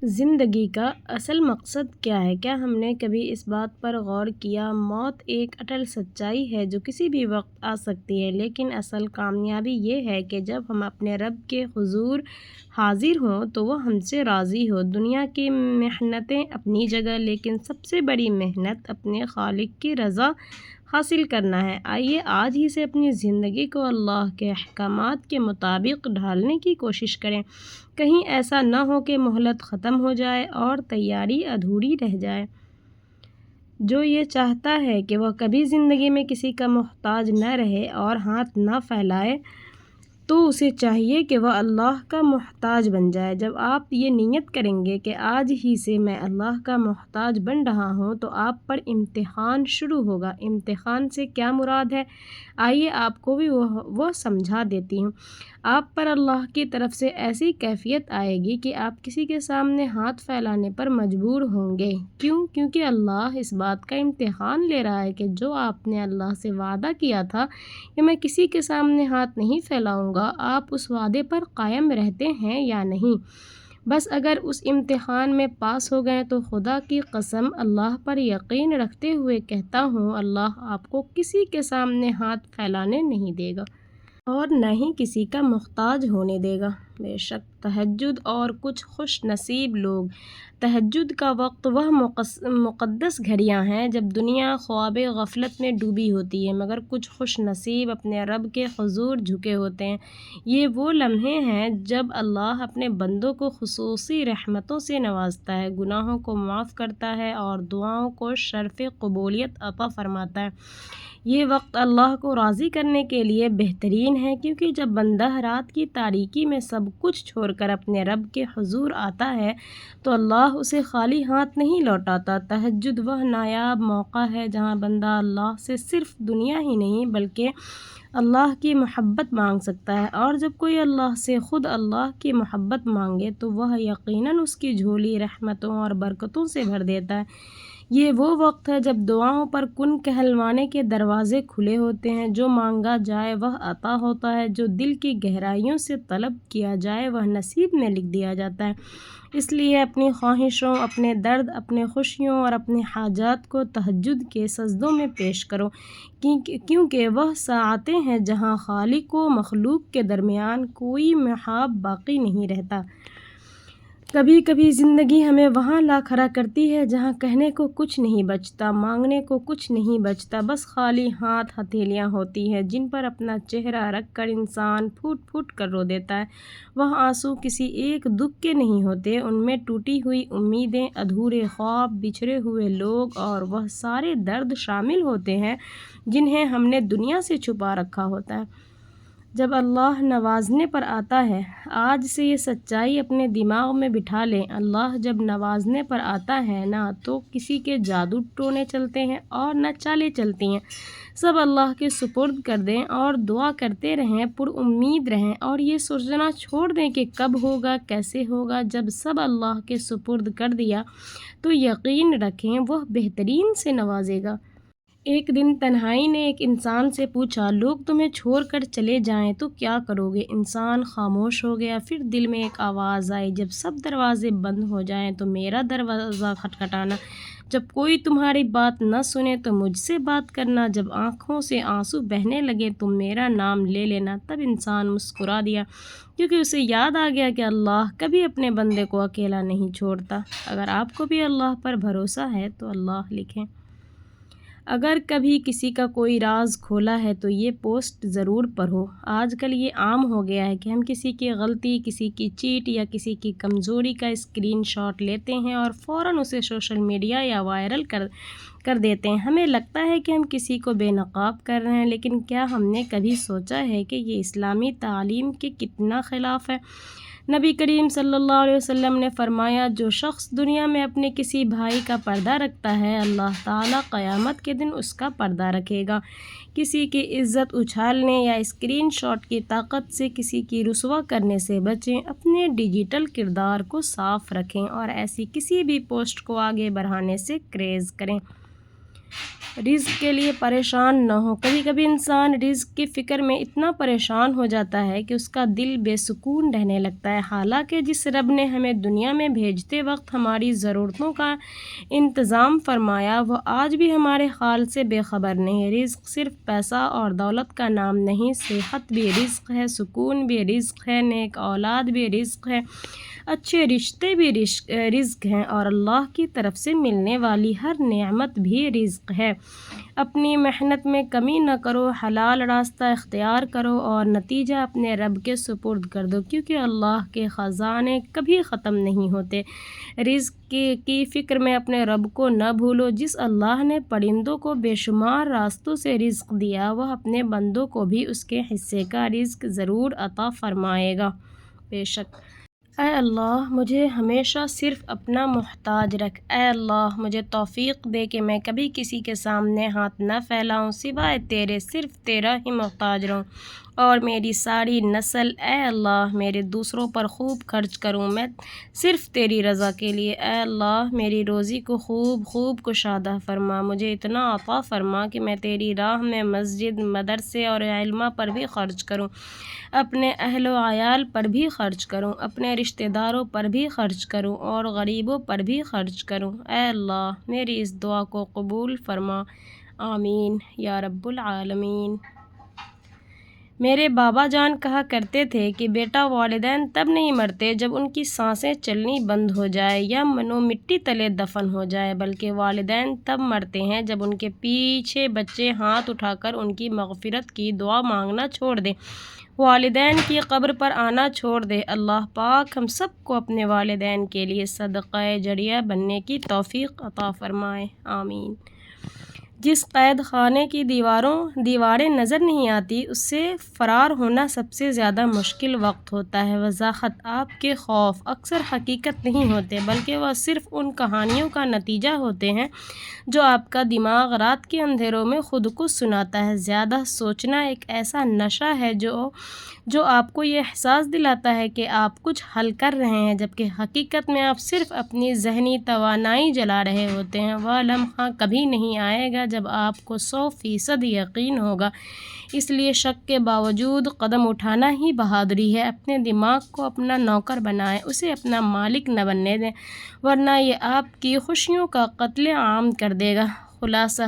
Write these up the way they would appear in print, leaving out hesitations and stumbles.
زندگی کا اصل مقصد کیا ہے؟ کیا ہم نے کبھی اس بات پر غور کیا؟ موت ایک اٹل سچائی ہے جو کسی بھی وقت آ سکتی ہے، لیکن اصل کامیابی یہ ہے کہ جب ہم اپنے رب کے حضور حاضر ہوں تو وہ ہم سے راضی ہو۔ دنیا کی محنتیں اپنی جگہ، لیکن سب سے بڑی محنت اپنے خالق کی رضا حاصل کرنا ہے۔ آئیے آج ہی سے اپنی زندگی کو اللہ کے احکامات کے مطابق ڈھالنے کی کوشش کریں۔ کہیں ایسا نہ ہو کہ مہلت ختم ہو جائے اور تیاری ادھوری رہ جائے۔ جو یہ چاہتا ہے کہ وہ کبھی زندگی میں کسی کا محتاج نہ رہے اور ہاتھ نہ پھیلائے، تو اسے چاہیے کہ وہ اللہ کا محتاج بن جائے۔ جب آپ یہ نیت کریں گے کہ آج ہی سے میں اللہ کا محتاج بن رہا ہوں، تو آپ پر امتحان شروع ہوگا۔ امتحان سے کیا مراد ہے؟ آئیے آپ کو بھی وہ سمجھا دیتی ہوں۔ آپ پر اللہ کی طرف سے ایسی کیفیت آئے گی کہ آپ کسی کے سامنے ہاتھ پھیلانے پر مجبور ہوں گے۔ کیوں؟ کیونکہ اللہ اس بات کا امتحان لے رہا ہے کہ جو آپ نے اللہ سے وعدہ کیا تھا کہ میں کسی کے سامنے ہاتھ نہیں پھیلاؤں گا، آپ اس وعدے پر قائم رہتے ہیں یا نہیں۔ بس اگر اس امتحان میں پاس ہو گئے تو خدا کی قسم اللہ پر یقین رکھتے ہوئے کہتا ہوں، اللہ آپ کو کسی کے سامنے ہاتھ پھیلانے نہیں دے گا اور نہ ہی کسی کا محتاج ہونے دے گا۔ بے شک تہجد اور کچھ خوش نصیب لوگ۔ تہجد کا وقت وہ مقدس گھڑیاں ہیں جب دنیا خواب غفلت میں ڈوبی ہوتی ہے، مگر کچھ خوش نصیب اپنے رب کے حضور جھکے ہوتے ہیں۔ یہ وہ لمحے ہیں جب اللہ اپنے بندوں کو خصوصی رحمتوں سے نوازتا ہے، گناہوں کو معاف کرتا ہے اور دعاؤں کو شرف قبولیت عطا فرماتا ہے۔ یہ وقت اللہ کو راضی کرنے کے لیے بہترین ہے، کیونکہ جب بندہ رات کی تاریکی میں سب کچھ چھوڑ کر اپنے رب کے حضور آتا ہے تو اللہ اسے خالی ہاتھ نہیں لوٹاتا۔ تہجد وہ نایاب موقع ہے جہاں بندہ اللہ سے صرف دنیا ہی نہیں بلکہ اللہ کی محبت مانگ سکتا ہے، اور جب کوئی اللہ سے خود اللہ کی محبت مانگے تو وہ یقیناً اس کی جھولی رحمتوں اور برکتوں سے بھر دیتا ہے۔ یہ وہ وقت ہے جب دعاؤں پر کن کہلوانے کے دروازے کھلے ہوتے ہیں۔ جو مانگا جائے وہ عطا ہوتا ہے، جو دل کی گہرائیوں سے طلب کیا جائے وہ نصیب میں لکھ دیا جاتا ہے۔ اس لیے اپنی خواہشوں، اپنے درد، اپنے خوشیوں اور اپنے حاجات کو تہجد کے سجدوں میں پیش کرو، کیونکہ وہ ساعتیں ہیں جہاں خالق و مخلوق کے درمیان کوئی محاب باقی نہیں رہتا۔ کبھی کبھی زندگی ہمیں وہاں لا کھڑا کرتی ہے جہاں کہنے کو کچھ نہیں بچتا، مانگنے کو کچھ نہیں بچتا، بس خالی ہاتھ ہتھیلیاں ہوتی ہیں جن پر اپنا چہرہ رکھ کر انسان پھوٹ پھوٹ کر رو دیتا ہے۔ وہ آنسو کسی ایک دکھ کے نہیں ہوتے، ان میں ٹوٹی ہوئی امیدیں، ادھورے خواب، بچھڑے ہوئے لوگ اور وہ سارے درد شامل ہوتے ہیں جنہیں ہم نے دنیا سے چھپا رکھا ہوتا ہے۔ جب اللہ نوازنے پر آتا ہے، آج سے یہ سچائی اپنے دماغ میں بٹھا لیں، اللہ جب نوازنے پر آتا ہے نہ تو کسی کے جادو ٹونے چلتے ہیں اور نہ چالیں چلتی ہیں۔ سب اللہ کے سپرد کر دیں اور دعا کرتے رہیں، پر امید رہیں اور یہ سوچنا چھوڑ دیں کہ کب ہوگا، کیسے ہوگا۔ جب سب اللہ کے سپرد کر دیا تو یقین رکھیں وہ بہترین سے نوازے گا۔ ایک دن تنہائی نے ایک انسان سے پوچھا، لوگ تمہیں چھوڑ کر چلے جائیں تو کیا کرو گے؟ انسان خاموش ہو گیا۔ پھر دل میں ایک آواز آئی، جب سب دروازے بند ہو جائیں تو میرا دروازہ کھٹکھٹانا، جب کوئی تمہاری بات نہ سنے تو مجھ سے بات کرنا، جب آنکھوں سے آنسو بہنے لگے تو میرا نام لے لینا۔ تب انسان مسکرا دیا، کیونکہ اسے یاد آ گیا کہ اللہ کبھی اپنے بندے کو اکیلا نہیں چھوڑتا۔ اگر آپ کو بھی اللہ پر بھروسہ ہے تو اللہ لکھیں۔ اگر کبھی کسی کا کوئی راز کھولا ہے تو یہ پوسٹ ضرور پڑھو۔ آج کل یہ عام ہو گیا ہے کہ ہم کسی کی غلطی، کسی کی چیٹ یا کسی کی کمزوری کا اسکرین شاٹ لیتے ہیں اور فوراً اسے سوشل میڈیا یا وائرل کر دیتے ہیں۔ ہمیں لگتا ہے کہ ہم کسی کو بے نقاب کر رہے ہیں، لیکن کیا ہم نے کبھی سوچا ہے کہ یہ اسلامی تعلیم کے کتنا خلاف ہے؟ نبی کریم صلی اللہ علیہ وسلم نے فرمایا، جو شخص دنیا میں اپنے کسی بھائی کا پردہ رکھتا ہے، اللہ تعالیٰ قیامت کے دن اس کا پردہ رکھے گا۔ کسی کی عزت اچھالنے یا اسکرین شاٹ کی طاقت سے کسی کی رسوا کرنے سے بچیں، اپنے ڈیجیٹل کردار کو صاف رکھیں اور ایسی کسی بھی پوسٹ کو آگے بڑھانے سے گریز کریں۔ رزق کے لیے پریشان نہ ہو۔ کبھی کبھی انسان رزق کی فکر میں اتنا پریشان ہو جاتا ہے کہ اس کا دل بے سکون رہنے لگتا ہے، حالانکہ جس رب نے ہمیں دنیا میں بھیجتے وقت ہماری ضرورتوں کا انتظام فرمایا، وہ آج بھی ہمارے حال سے بے خبر نہیں۔ رزق صرف پیسہ اور دولت کا نام نہیں، صحت بھی رزق ہے، سکون بھی رزق ہے، نیک اولاد بھی رزق ہے، اچھے رشتے بھی رزق ہیں، اور اللہ کی طرف سے ملنے والی ہر نعمت بھی رزق ہے۔ اپنی محنت میں کمی نہ کرو، حلال راستہ اختیار کرو اور نتیجہ اپنے رب کے سپرد کر دو، کیونکہ اللہ کے خزانے کبھی ختم نہیں ہوتے۔ رزق کی فکر میں اپنے رب کو نہ بھولو۔ جس اللہ نے پرندوں کو بے شمار راستوں سے رزق دیا، وہ اپنے بندوں کو بھی اس کے حصے کا رزق ضرور عطا فرمائے گا، بے شک۔ اے اللہ مجھے ہمیشہ صرف اپنا محتاج رکھ۔ اے اللہ مجھے توفیق دے کہ میں کبھی کسی کے سامنے ہاتھ نہ پھیلاؤں، سوائے تیرے، صرف تیرا ہی محتاج رہوں، اور میری ساری نسل اے اللہ میرے دوسروں پر خوب خرچ کروں، میں صرف تیری رضا کے لیے۔ اے اللہ میری روزی کو خوب خوب کشادہ فرما، مجھے اتنا عطا فرما کہ میں تیری راہ میں مسجد، مدرسے اور علماء پر بھی خرچ کروں، اپنے اہل و عیال پر بھی خرچ کروں، اپنے رشتہ داروں پر بھی خرچ کروں، اور غریبوں پر بھی خرچ کروں۔ اے اللہ میری اس دعا کو قبول فرما، آمین یا رب العالمین۔ میرے بابا جان کہا کرتے تھے کہ بیٹا، والدین تب نہیں مرتے جب ان کی سانسیں چلنی بند ہو جائے یا منو مٹی تلے دفن ہو جائے، بلکہ والدین تب مرتے ہیں جب ان کے پیچھے بچے ہاتھ اٹھا کر ان کی مغفرت کی دعا مانگنا چھوڑ دیں، والدین کی قبر پر آنا چھوڑ دیں۔ اللہ پاک ہم سب کو اپنے والدین کے لیے صدقہ جاریہ بننے کی توفیق عطا فرمائے، آمین۔ جس قید خانے کی دیواریں نظر نہیں آتی، اس سے فرار ہونا سب سے زیادہ مشکل وقت ہوتا ہے۔ وضاحت: آپ کے خوف اکثر حقیقت نہیں ہوتے، بلکہ وہ صرف ان کہانیوں کا نتیجہ ہوتے ہیں جو آپ کا دماغ رات کے اندھیروں میں خود کو سناتا ہے۔ زیادہ سوچنا ایک ایسا نشہ ہے جو آپ کو یہ احساس دلاتا ہے کہ آپ کچھ حل کر رہے ہیں، جبکہ حقیقت میں آپ صرف اپنی ذہنی توانائی جلا رہے ہوتے ہیں۔ وہ لمحہ کبھی نہیں آئے گا جب آپ کو 100% یقین ہوگا، اس لیے شک کے باوجود قدم اٹھانا ہی بہادری ہے۔ اپنے دماغ کو اپنا نوکر بنائیں، اسے اپنا مالک نہ بننے دیں، ورنہ یہ آپ کی خوشیوں کا قتل عام کر دے گا۔ خلاصہ: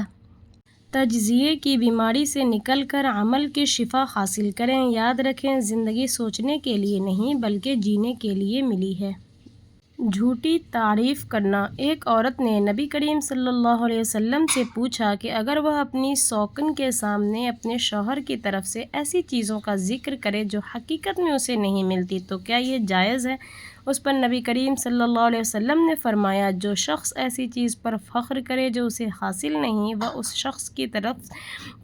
تجزیے کی بیماری سے نکل کر عمل کی شفا حاصل کریں۔ یاد رکھیں، زندگی سوچنے کے لیے نہیں بلکہ جینے کے لیے ملی ہے۔ جھوٹی تعریف کرنا۔ ایک عورت نے نبی کریم صلی اللہ علیہ وسلم سے پوچھا کہ اگر وہ اپنی سوکن کے سامنے اپنے شوہر کی طرف سے ایسی چیزوں کا ذکر کرے جو حقیقت میں اسے نہیں ملتی تو کیا یہ جائز ہے؟ اس پر نبی کریم صلی اللہ علیہ وسلم نے فرمایا، جو شخص ایسی چیز پر فخر کرے جو اسے حاصل نہیں، وہ اس شخص کی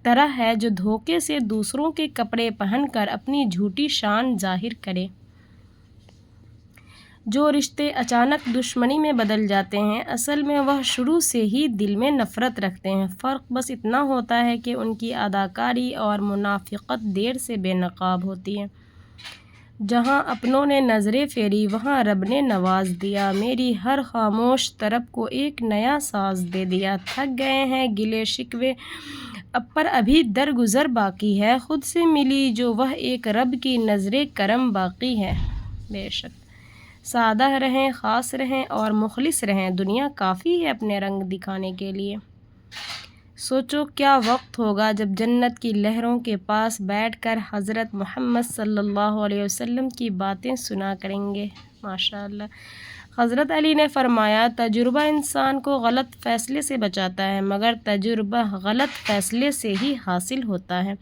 طرح ہے جو دھوکے سے دوسروں کے کپڑے پہن کر اپنی جھوٹی شان ظاہر کرے۔ جو رشتے اچانک دشمنی میں بدل جاتے ہیں، اصل میں وہ شروع سے ہی دل میں نفرت رکھتے ہیں، فرق بس اتنا ہوتا ہے کہ ان کی اداکاری اور منافقت دیر سے بے نقاب ہوتی ہے۔ جہاں اپنوں نے نظریں پھیری، وہاں رب نے نواز دیا، میری ہر خاموش طرب کو ایک نیا ساز دے دیا۔ تھک گئے ہیں گلے شکوے پر ابھی درگزر باقی ہے، خود سے ملی جو وہ ایک رب کی نظر کرم باقی ہے، بے شک۔ سادہ رہیں، خاص رہیں اور مخلص رہیں، دنیا کافی ہے اپنے رنگ دکھانے کے لیے۔ سوچو کیا وقت ہوگا جب جنت کی لہروں کے پاس بیٹھ کر حضرت محمد صلی اللہ علیہ وسلم کی باتیں سنا کریں گے، ماشاءاللہ۔ حضرت علی نے فرمایا، تجربہ انسان کو غلط فیصلے سے بچاتا ہے، مگر تجربہ غلط فیصلے سے ہی حاصل ہوتا ہے۔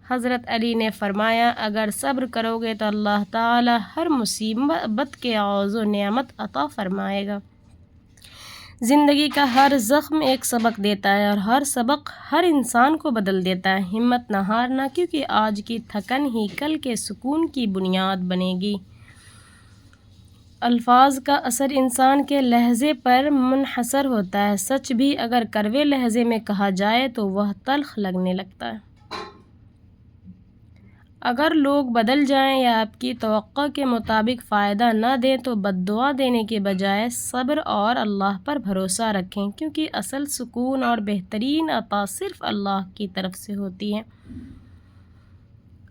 حضرت علی نے فرمایا، اگر صبر کرو گے تو اللہ تعالی ہر مصیبت کے عوض و نعمت عطا فرمائے گا۔ زندگی کا ہر زخم ایک سبق دیتا ہے، اور ہر سبق ہر انسان کو بدل دیتا ہے۔ ہمت نہ ہارنا، کیونکہ آج کی تھکن ہی کل کے سکون کی بنیاد بنے گی۔ الفاظ کا اثر انسان کے لہجے پر منحصر ہوتا ہے، سچ بھی اگر کڑوے لہجے میں کہا جائے تو وہ تلخ لگنے لگتا ہے۔ اگر لوگ بدل جائیں یا آپ کی توقع کے مطابق فائدہ نہ دیں تو بد دعا دینے کے بجائے صبر اور اللہ پر بھروسہ رکھیں، کیونکہ اصل سکون اور بہترین عطا صرف اللہ کی طرف سے ہوتی ہے۔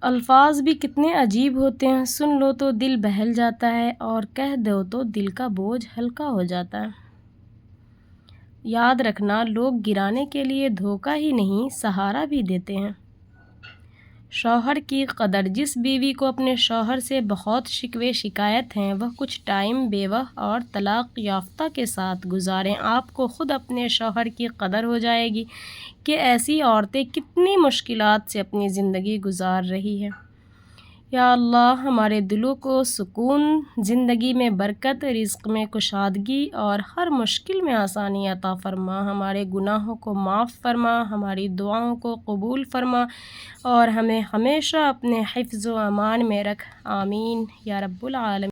الفاظ بھی کتنے عجیب ہوتے ہیں، سن لو تو دل بہل جاتا ہے اور کہہ دو تو دل کا بوجھ ہلکا ہو جاتا ہے۔ یاد رکھنا، لوگ گرانے کے لیے دھوکہ ہی نہیں، سہارا بھی دیتے ہیں۔ شوہر کی قدر، جس بیوی کو اپنے شوہر سے بہت شکوے شکایت ہیں، وہ کچھ ٹائم بیوہ اور طلاق یافتہ کے ساتھ گزاریں، آپ کو خود اپنے شوہر کی قدر ہو جائے گی کہ ایسی عورتیں کتنی مشکلات سے اپنی زندگی گزار رہی ہیں۔ یا اللہ، ہمارے دلوں کو سکون، زندگی میں برکت، رزق میں کشادگی اور ہر مشکل میں آسانی عطا فرما، ہمارے گناہوں کو معاف فرما، ہماری دعاؤں کو قبول فرما اور ہمیں ہمیشہ اپنے حفظ و امان میں رکھ، آمین یا رب العالمین۔